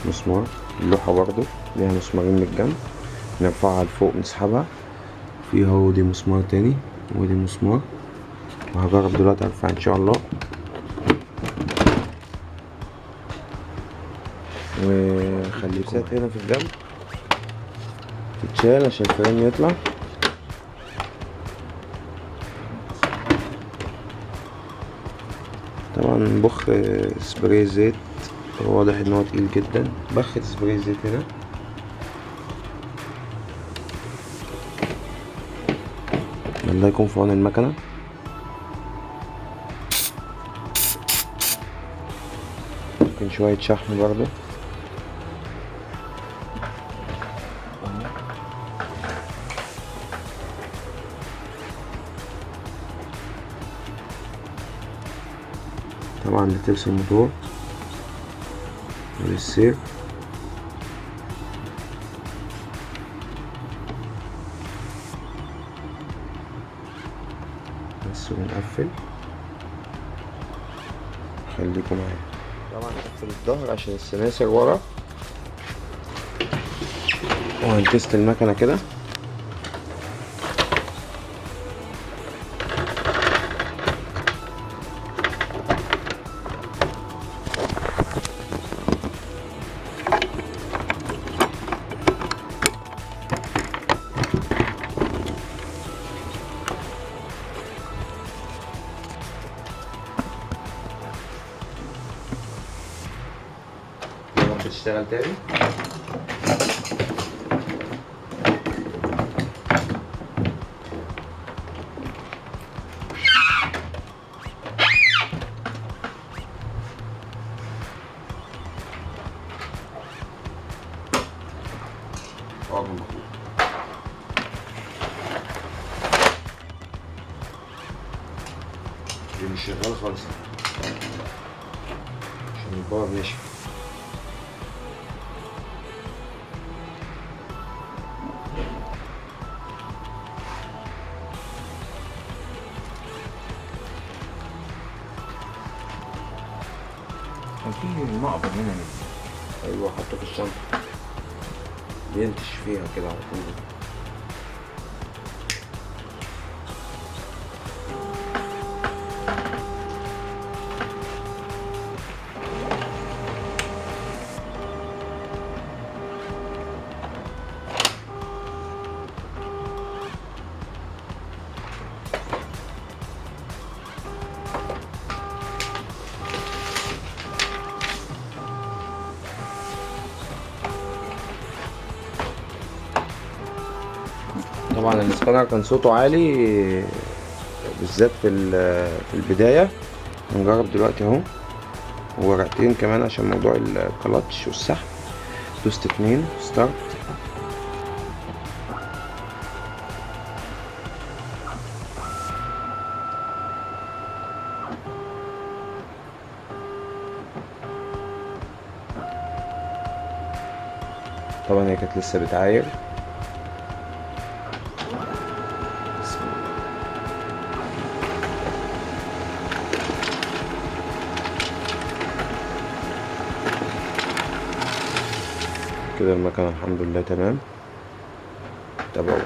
مسمار اللوحة برضو ليها مسمارين من الجنب، نرفعها لفوق نسحبها فيها، ودي مسمار تاني ودي مسمار. وهجرب دلوقتي ارفع ان شاء الله. وخلي السات هنا في الجنب تتشال عشان الفريم يطلع. طبعا بخ سبراي زيت، واضح ان هو تقيل جدا. بخت سبراي زيت هنا. الله يكون في عون المكنه. ممكن شويه شحم برضو. طبعا لترس الموتور وللسير. بس ونقفل. خليكم معايا. طبعا نقفل الظهر عشان السلاسل ورا، وهنتست المكنه كده. تشتغل تاني. دي مش شغال خالص عشان الباور نشف. في مقبض هنا نزل. ايوه حطه في الشنطه بينتش فيها كده على طول. طبعا السكانر كان صوته عالي بالذات في البداية. هنجرب دلوقتي اهو، وورقتين كمان عشان موضوع الكلاتش والسحب. دوست 2 ستارت. طبعا هي كانت لسه بتعاير. كده المكنة الحمد لله تمام. تابعوني.